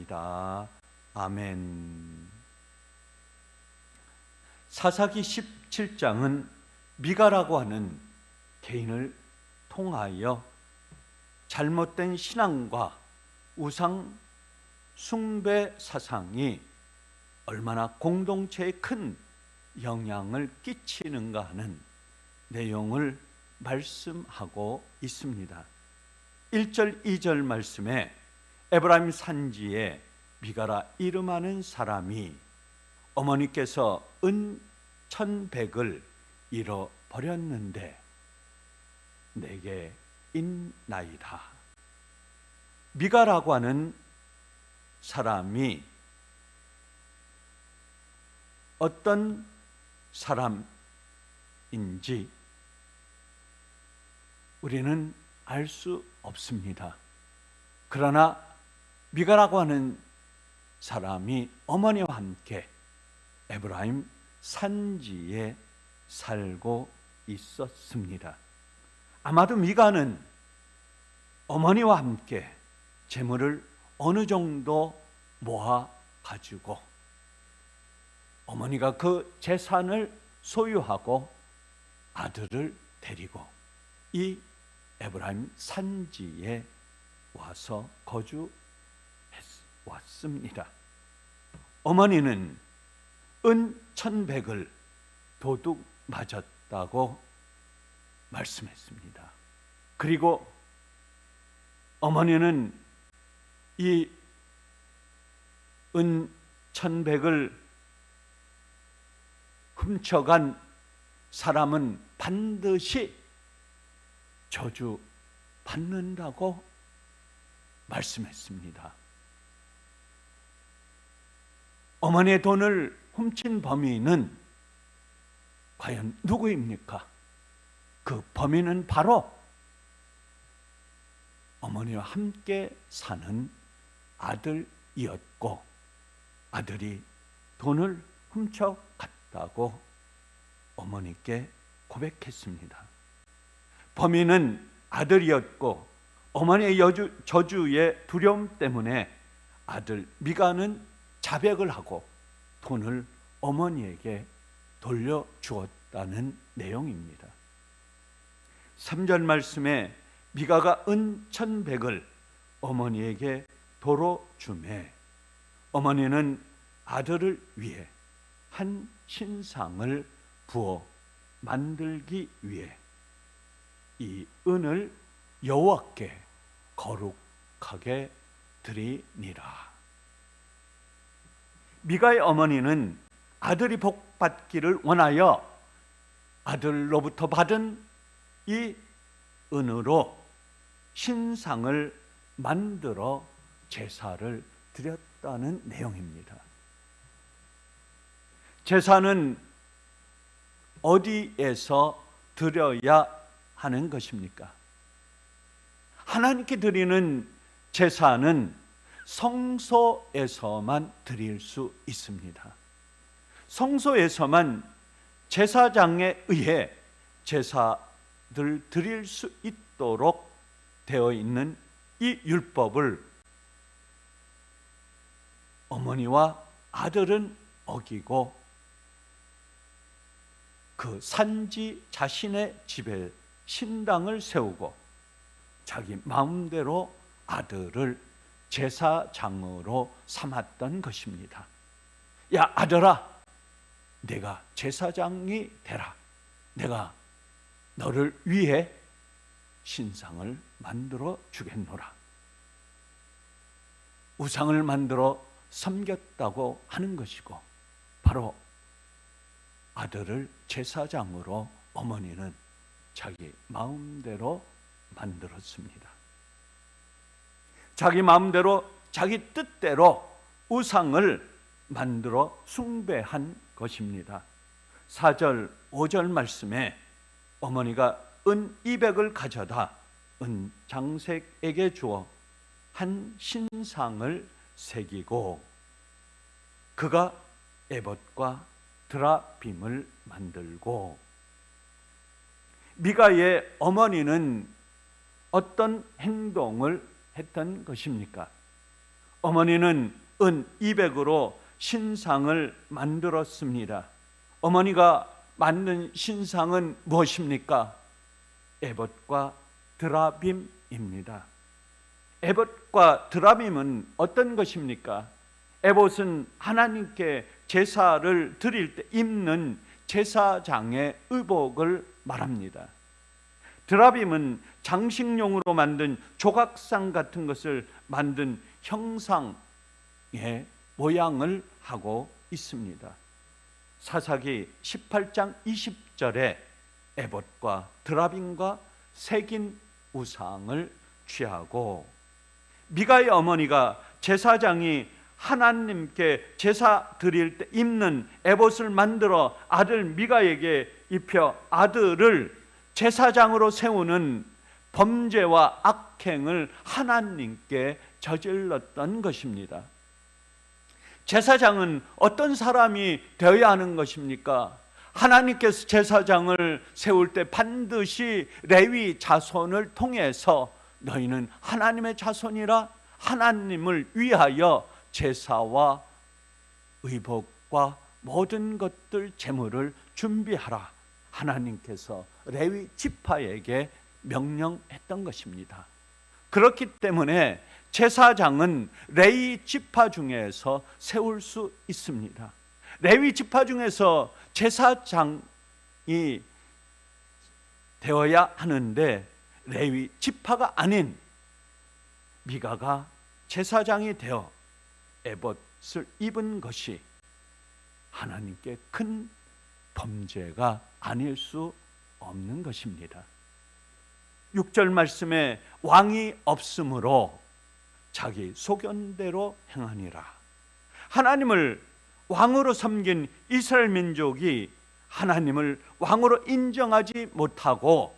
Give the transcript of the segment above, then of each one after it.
기도하옵나이다. 아멘. 사사기 17장은 미가라고 하는 개인을 통하여 잘못된 신앙과 우상 숭배 사상이 얼마나 공동체에 큰 영향을 끼치는가 하는 내용을 말씀하고 있습니다. 1절, 2절 말씀에 에브라임 산지에 미가라 이름하는 사람이 어머니께서 은 1,100을 잃어버렸는데 내게 있나이다. 미가라고 하는 사람이 어떤 사람인지 우리는 알 수 없습니다. 그러나 미가라고 하는 사람이 어머니와 함께 에브라임 산지에 살고 있었습니다. 아마도 미가는 어머니와 함께 재물을 어느 정도 모아 가지고 어머니가 그 재산을 소유하고 아들을 데리고 이 에브라임 산지에 와서 거주했습니다. 어머니는 은 1,100을 도둑 맞았다고 말씀했습니다. 그리고 어머니는 이 은 1,100을 훔쳐간 사람은 반드시 저주 받는다고 말씀했습니다. 어머니의 돈을 훔친 범인은 과연 누구입니까? 그 범인은 바로 어머니와 함께 사는 아들이었고 아들이 돈을 훔쳐갔다고 어머니께 고백했습니다. 범인은 아들이었고 어머니의 저주의 두려움 때문에 아들 미가는 자백을 하고 돈을 어머니에게 돌려주었다는 내용입니다. 3절 말씀에 미가가 은 1,100을 어머니에게 도로 주매 어머니는 아들을 위해 한 신상을 부어 만들기 위해 이 은을 여호와께 거룩하게 드리니라. 미가의 어머니는 아들이 복받기를 원하여 아들로부터 받은 이 은으로 신상을 만들어 제사를 드렸다는 내용입니다. 제사는 어디에서 드려야 하는 것입니까? 하나님께 드리는 제사는 성소에서만 드릴 수 있습니다. 성소에서만 제사장에 의해 제사를 드릴 수 있도록 되어 있는 이 율법을 어머니와 아들은 어기고 그 산지 자신의 집에 신당을 세우고 자기 마음대로 아들을 제사장으로 삼았던 것입니다. 야 아들아, 내가 제사장이 되라. 내가 너를 위해 신상을 만들어 주겠노라. 우상을 만들어 섬겼다고 하는 것이고 바로 아들을 제사장으로 어머니는 자기 마음대로 만들었습니다. 자기 마음대로 자기 뜻대로 우상을 만들어 숭배한 것입니다. 4절 5절 말씀에 어머니가 은 200을 가져다 은 장색에게 주어 한 신상을 새기고 그가 에봇과 드라빔을 만들고 미가의 어머니는 어떤 행동을 했던 것입니까? 어머니는 은 200으로 신상을 만들었습니다. 어머니가 만든 신상은 무엇입니까? 에봇과 드라빔입니다. 에봇과 드라빔은 어떤 것입니까? 에봇은 하나님께 제사를 드릴 때 입는 제사장의 의복을 말합니다. 드라빔은 장식용으로 만든 조각상 같은 것을 만든 형상의 모양을 하고 있습니다. 사사기 18장 20절에 에봇과 드라빔과 새긴 우상을 취하고, 미가의 어머니가 제사장이 하나님께 제사 드릴 때 입는 에봇을 만들어 아들 미가에게 입혀 아들을 제사장으로 세우는 범죄와 악행을 하나님께 저질렀던 것입니다. 제사장은 어떤 사람이 되어야 하는 것입니까? 하나님께서 제사장을 세울 때 반드시 레위 자손을 통해서 너희는 하나님의 자손이라 하나님을 위하여 제사와 의복과 모든 것들 제물을 준비하라, 하나님께서 레위 지파에게 명령했던 것입니다. 그렇기 때문에 제사장은 레위 지파 중에서 세울 수 있습니다. 레위 지파 중에서 제사장이 되어야 하는데 레위 지파가 아닌 미가가 제사장이 되어 에봇을 입은 것이 하나님께 큰 범죄가 아닐 수 없는 것입니다. 6절 말씀에 왕이 없으므로 자기 소견대로 행하니라. 하나님을 왕으로 섬긴 이스라엘 민족이 하나님을 왕으로 인정하지 못하고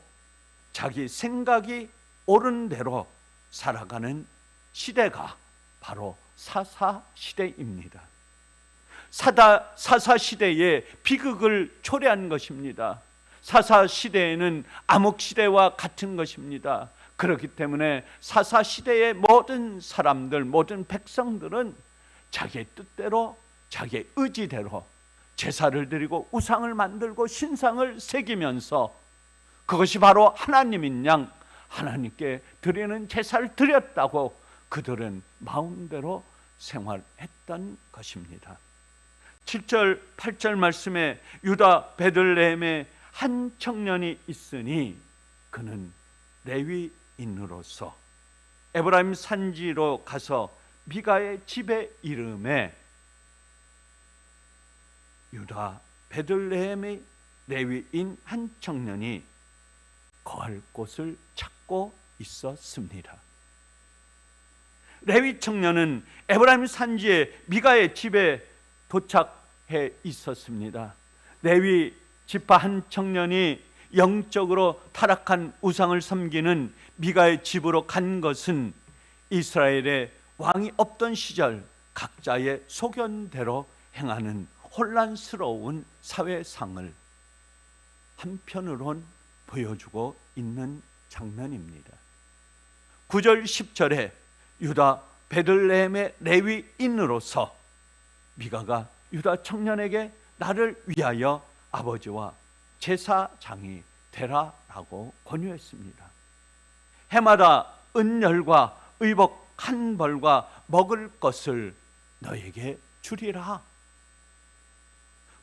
자기 생각이 옳은 대로 살아가는 시대가 바로 사사시대입니다. 사사시대에 비극을 초래한 것입니다. 사사시대에는 암흑시대와 같은 것입니다. 그렇기 때문에 사사시대의 모든 사람들, 모든 백성들은 자기의 뜻대로, 자기의 의지대로 제사를 드리고 우상을 만들고 신상을 새기면서 그것이 바로 하나님인 양 하나님께 드리는 제사를 드렸다고 그들은 마음대로 생활했던 것입니다. 7절 8절 말씀에 유다 베들레헴에 한 청년이 있으니 그는 레위인으로서 에브라임 산지로 가서 미가의 집에 이름에 유다 베들레헴의 레위인 한 청년이 거할 곳을 찾고 있었습니다. 레위 청년은 에브라임 산지의 미가의 집에 도착해 있었습니다. 레위 지파 한 청년이 영적으로 타락한 우상을 섬기는 미가의 집으로 간 것은 이스라엘에 왕이 없던 시절 각자의 소견대로 행하는 혼란스러운 사회상을 한편으론 보여주고 있는 장면입니다. 9절 10절에 유다 베들레헴의 레위인으로서 미가가 유다 청년에게 나를 위하여 아버지와 제사장이 되라라고 권유했습니다. 해마다 은열과 의복 한 벌과 먹을 것을 너에게 주리라.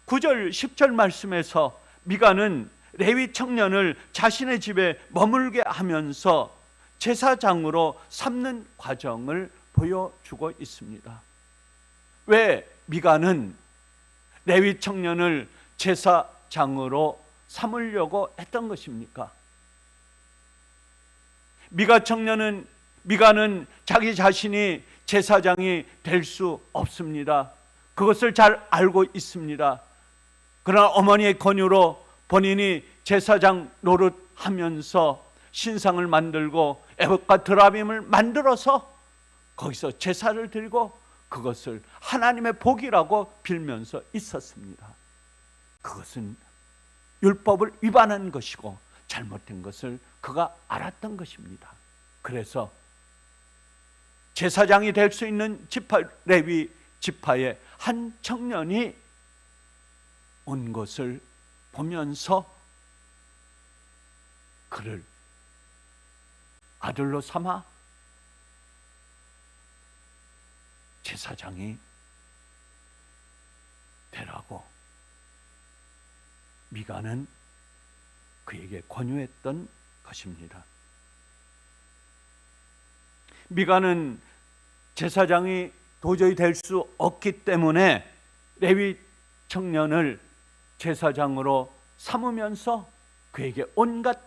9절 10절 말씀에서 미가는 레위 청년을 자신의 집에 머물게 하면서 제사장으로 삼는 과정을 보여주고 있습니다. 왜 미가는 레위 청년을 제사장으로 삼으려고 했던 것입니까? 미가는 자기 자신이 제사장이 될 수 없습니다. 그것을 잘 알고 있습니다. 그러나 어머니의 권유로 본인이 제사장 노릇하면서 신상을 만들고 에봇과 드라빔을 만들어서 거기서 제사를 드리고 그것을 하나님의 복이라고 빌면서 있었습니다. 그것은 율법을 위반한 것이고 잘못된 것을 그가 알았던 것입니다. 그래서 제사장이 될 수 있는 지파, 레위 지파의 한 청년이 온 것을 보면서 그를 아들로 삼아 제사장이 되라고 미가는 그에게 권유했던 것입니다. 미가는 제사장이 도저히 될 수 없기 때문에 레위 청년을 제사장으로 삼으면서 그에게 온갖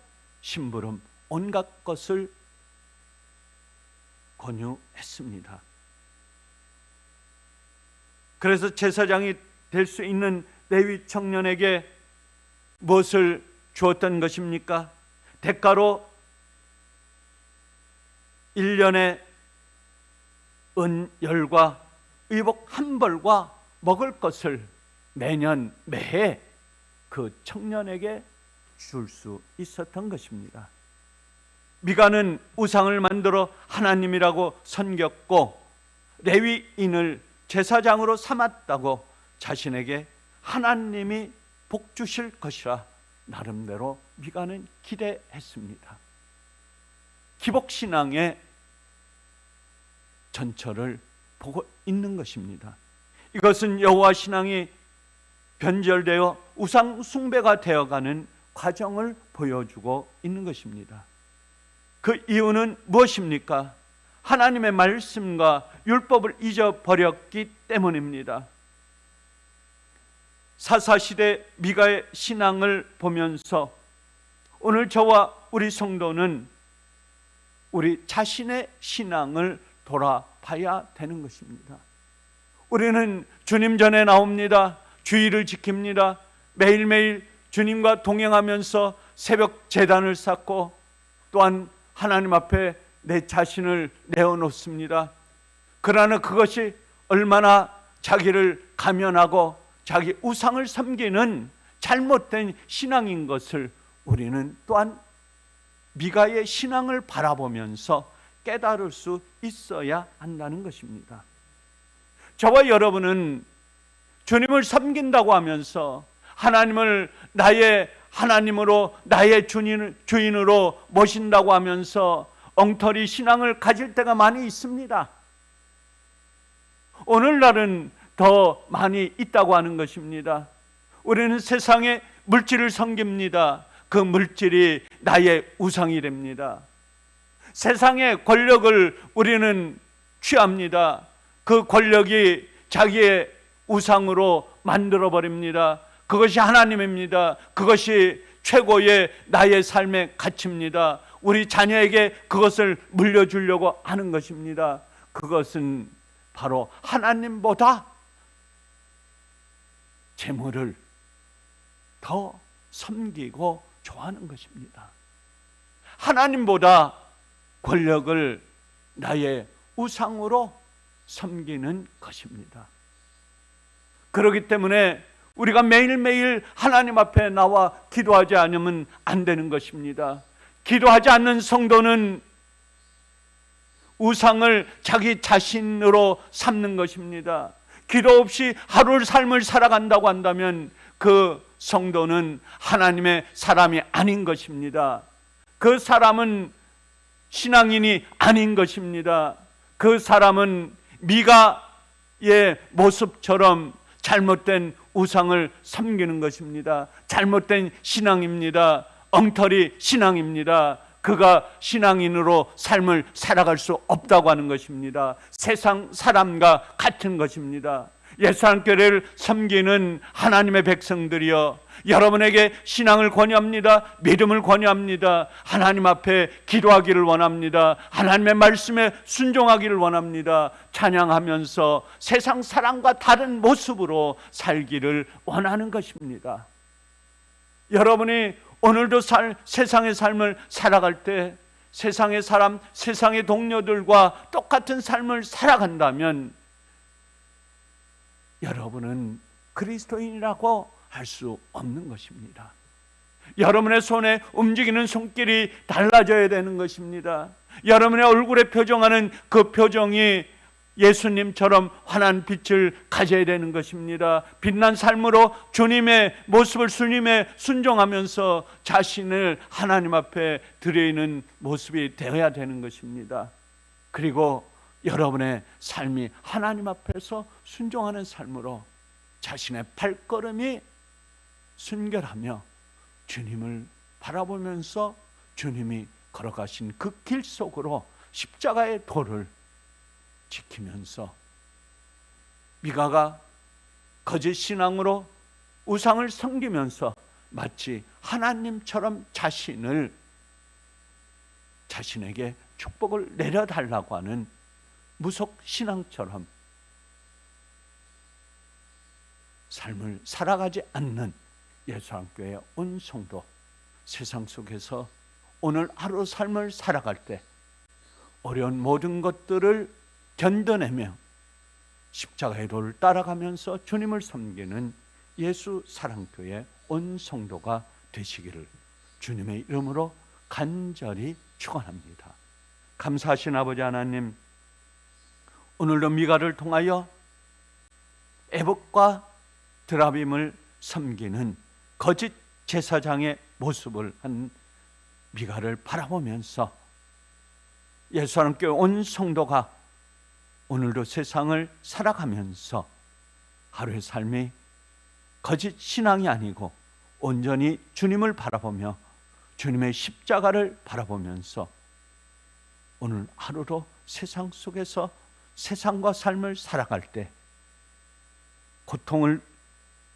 심부름, 온갖 것을 권유했습니다. 그래서 제사장이 될 수 있는 레위 청년에게 무엇을 주었던 것입니까? 대가로 1년에 은 10과 의복 한 벌과 먹을 것을 매년 매해 그 청년에게 줄 수 있었던 것입니다. 미가는 우상을 만들어 하나님이라고 섬겼고 레위인을 제사장으로 삼았다고 자신에게 하나님이 복 주실 것이라 나름대로 미가는 기대했습니다. 기복신앙의 전철을 보고 있는 것입니다. 이것은 여호와 신앙이 변절되어 우상 숭배가 되어가는 과정을 보여주고 있는 것입니다. 그 이유는 무엇입니까? 하나님의 말씀과 율법을 잊어버렸기 때문입니다. 사사시대 미가의 신앙을 보면서 오늘 저와 우리 성도는 우리 자신의 신앙을 돌아봐야 되는 것입니다. 우리는 주님 전에 나옵니다. 주의를 지킵니다. 매일매일 주님과 동행하면서 새벽 제단을 쌓고 또한 하나님 앞에 내 자신을 내어놓습니다. 그러나 그것이 얼마나 자기를 가면하고 자기 우상을 섬기는 잘못된 신앙인 것을 우리는 또한 미가의 신앙을 바라보면서 깨달을 수 있어야 한다는 것입니다. 저와 여러분은 주님을 섬긴다고 하면서 하나님을 나의 하나님으로 나의 주인으로 모신다고 하면서 엉터리 신앙을 가질 때가 많이 있습니다. 오늘날은 더 많이 있다고 하는 것입니다. 우리는 세상의 물질을 섬깁니다. 그 물질이 나의 우상이 됩니다. 세상의 권력을 우리는 취합니다. 그 권력이 자기의 우상으로 만들어버립니다. 그것이 하나님입니다. 그것이 최고의 나의 삶의 가치입니다. 우리 자녀에게 그것을 물려주려고 하는 것입니다. 그것은 바로 하나님보다 재물을 더 섬기고 좋아하는 것입니다. 하나님보다 권력을 나의 우상으로 섬기는 것입니다. 그렇기 때문에 우리가 매일매일 하나님 앞에 나와 기도하지 않으면 안 되는 것입니다. 기도하지 않는 성도는 우상을 자기 자신으로 삼는 것입니다. 기도 없이 하루를 삶을 살아간다고 한다면 그 성도는 하나님의 사람이 아닌 것입니다. 그 사람은 신앙인이 아닌 것입니다. 그 사람은 미가의 모습처럼 잘못된 우상을 섬기는 것입니다. 잘못된 신앙입니다. 엉터리 신앙입니다. 그가 신앙인으로 삶을 살아갈 수 없다고 하는 것입니다. 세상 사람과 같은 것입니다. 예수님께를 섬기는 하나님의 백성들이여, 여러분에게 신앙을 권유합니다. 믿음을 권유합니다. 하나님 앞에 기도하기를 원합니다. 하나님의 말씀에 순종하기를 원합니다. 찬양하면서 세상 사람과 다른 모습으로 살기를 원하는 것입니다. 여러분이 오늘도 세상의 삶을 살아갈 때 세상의 사람, 세상의 동료들과 똑같은 삶을 살아간다면 여러분은 그리스도인이라고 할 수 없는 것입니다. 여러분의 손에 움직이는 손길이 달라져야 되는 것입니다. 여러분의 얼굴에 표정하는 그 표정이 예수님처럼 환한 빛을 가져야 되는 것입니다. 빛난 삶으로 주님의 모습을 주님의 순종하면서 자신을 하나님 앞에 드리는 모습이 되어야 되는 것입니다. 그리고 여러분의 삶이 하나님 앞에서 순종하는 삶으로 자신의 발걸음이 순결하며 주님을 바라보면서 주님이 걸어가신 그 길 속으로 십자가의 도를 지키면서 미가가 거짓 신앙으로 우상을 섬기면서 마치 하나님처럼 자신에게 축복을 내려달라고 하는 무속 신앙처럼 삶을 살아가지 않는 예수님교회 온 성도, 세상 속에서 오늘 하루 삶을 살아갈 때 어려운 모든 것들을 견뎌내며 십자가의 도를 따라가면서 주님을 섬기는 예수 사랑교회 온 성도가 되시기를 주님의 이름으로 간절히 축원합니다. 감사하신 아버지 하나님, 오늘도 미가를 통하여 에봇과 드라빔을 섬기는 거짓 제사장의 모습을 한 미가를 바라보면서 예수 하나님께 온 성도가 오늘도 세상을 살아가면서 하루의 삶이 거짓 신앙이 아니고 온전히 주님을 바라보며 주님의 십자가를 바라보면서 오늘 하루도 세상 속에서 세상과 삶을 살아갈 때 고통을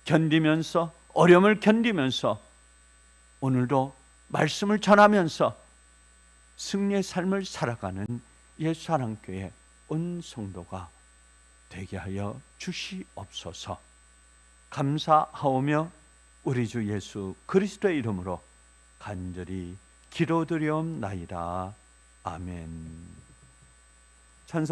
견디면서 어려움을 견디면서 오늘도 말씀을 전하면서 승리의 삶을 살아가는 예수 사랑교회 온 성도가 되게 하여 주시옵소서. 감사하오며 우리 주 예수 그리스도의 이름으로 간절히 기도드리옵나이다. 아멘. 찬송